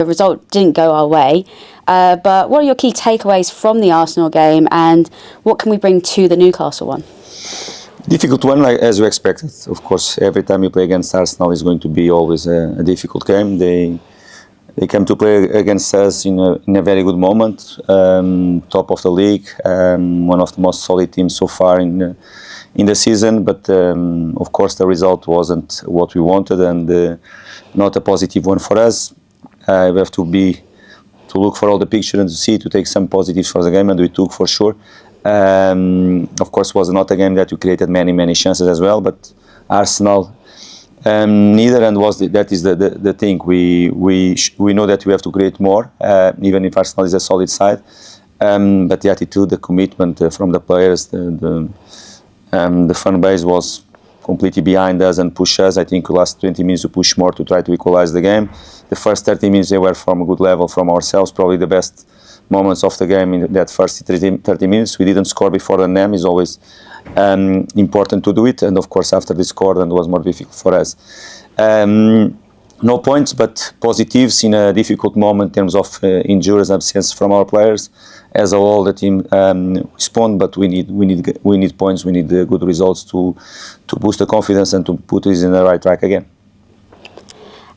The result didn't go our way, but what are your key takeaways from the Arsenal game, and what can we bring to the Newcastle one? Difficult one, like, as we expected. Of course, every time you play against Arsenal is going to be always a difficult game. They came to play against us in a very good moment, top of the league, one of the most solid teams so far in the season. But of course, the result wasn't what we wanted, and not a positive one for us. We have to look for all the picture and to take some positives for the game, and we took for sure. Of course, was not a game that we created many chances as well, but Arsenal neither, and that is the thing. We know that we have to create more, even if Arsenal is a solid side. But the attitude, the commitment from the players, the fan base was completely behind us and push us. I think the last 20 minutes to push more to try to equalize the game. The first 30 minutes they were from a good level from ourselves, probably the best moments of the game in that first 30 minutes. We didn't score before them. It's always important to do it, and of course after they scored, and it was more difficult for us. No points, but positives in a difficult moment in terms of injuries, absence from our players. As a whole, the team respond, but we need points. We need good results to boost the confidence and to put us in the right track again.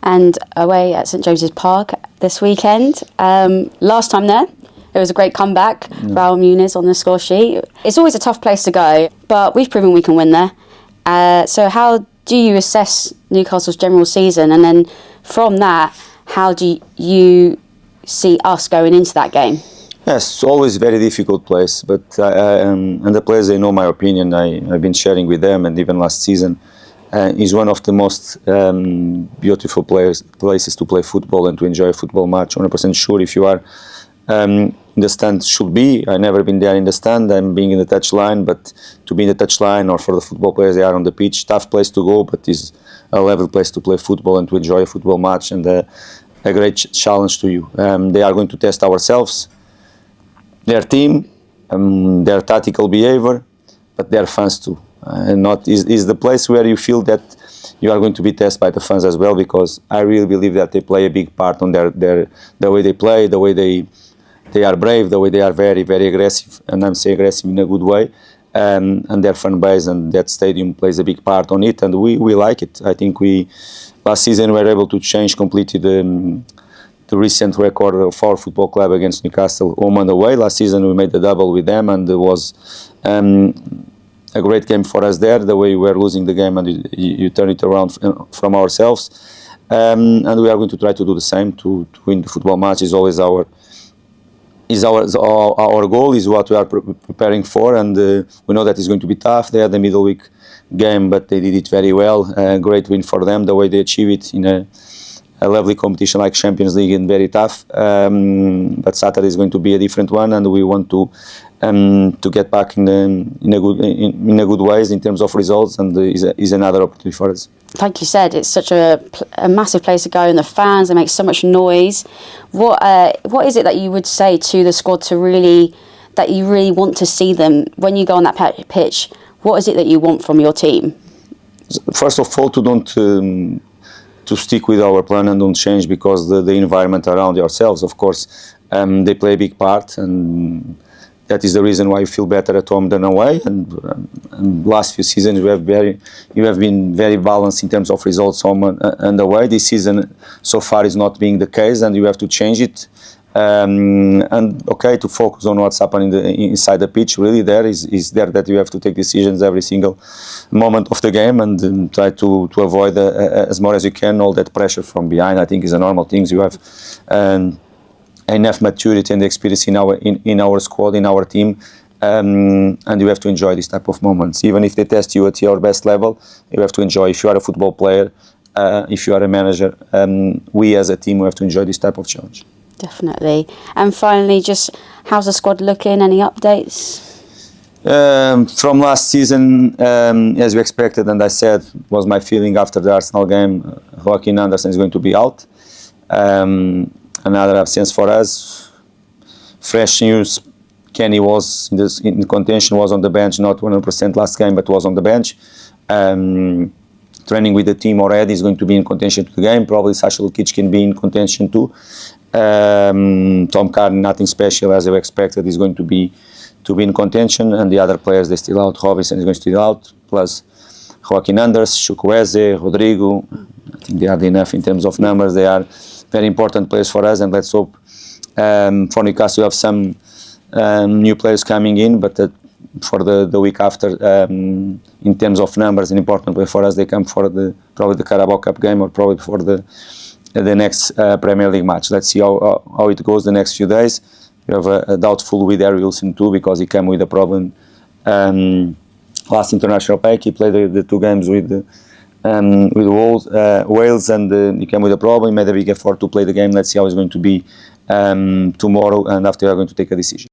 And away at St James's Park this weekend. Last time there, it was a great comeback. Raul Muniz on the score sheet. It's always a tough place to go, but we've proven we can win there. So how do you assess Newcastle's general season? And then from that, how do you see us going into that game? Yes, it's always a very difficult place, but and the players, they know my opinion. I've been sharing with them, and even last season, is one of the most beautiful places to play football and to enjoy a football match. 100% sure if you are in the stand should be. I've never been there in the stand. I'm being in the touchline, but to be in the touchline, or for the football players, they are on the pitch. Tough place to go, but it's a level place to play football and to enjoy a football match, and a great challenge to you. They are going to test ourselves, their team, their tactical behavior, but their fans too. And is the place where you feel that you are going to be tested by the fans as well, because I really believe that they play a big part on the way they play, the way they are brave, the way they are very aggressive, and I'm saying aggressive in a good way, and their fan base and that stadium plays a big part on it, and we like it. I think last season we were able to change completely the recent record of our football club against Newcastle home and away. Last season we made the double with them, and it was a great game for us there, the way we were losing the game, and you turn it around from ourselves. And we are going to try to do the same to win the football match. Is always our goal, is what we are preparing for, and we know that it's going to be tough. They had the middle week game, but they did it very well. Great win for them, the way they achieve it in a lovely competition like Champions League, and very tough. But Saturday is going to be a different one, and we want to get back in a good ways in terms of results, and is another opportunity for us. Like you said, it's such a massive place to go, and the fans, they make so much noise. What is it that you would say to the squad that you really want to see them when you go on that pitch? What is it that you want from your team? First of all, to stick with our plan and don't change because the environment around yourselves, of course, they play a big part, and that is the reason why you feel better at home than away. And last few seasons you have been very balanced in terms of results home and away. This season so far is not being the case, and you have to change it. And okay, to focus on what's happening inside the pitch. Really, there is there that you have to take decisions every single moment of the game, and try to avoid as much as you can all that pressure from behind. I think is a normal thing. You have enough maturity and experience in our squad, in our team, and you have to enjoy this type of moments. Even if they test you at your best level, you have to enjoy. If you are a football player, if you are a manager, we as a team have to enjoy this type of challenge. Definitely. And finally, just how's the squad looking? Any updates? From last season, as we expected, and I said was my feeling after the Arsenal game, Joaquin Anderson is going to be out. Another absence for us. Fresh news, Kenny was in contention, was on the bench, not 100% last game, but was on the bench. training with the team already. He's going to be in contention to the game. Probably Sasha Lukic can be in contention too. Tom Carney, nothing special as I expected. He's going to be in contention, and the other players, they're still out. Robinson is going to still out, plus Joaquin Anders, Chukwueze, Rodrigo. I think they are enough in terms of numbers. They are very important players for us, and let's hope for Newcastle we have some new players coming in, but for the week after, in terms of numbers, an important player for us, they come for probably the Carabao Cup game, or probably for the next Premier League match. Let's see how it goes the next few days. We have a doubtful with Harry Wilson too, because he came with a problem last international break. He played the 2 games with Wales, and he came with a problem. He made a big effort to play the game. Let's see how it's going to be tomorrow, and after we are going to take a decision.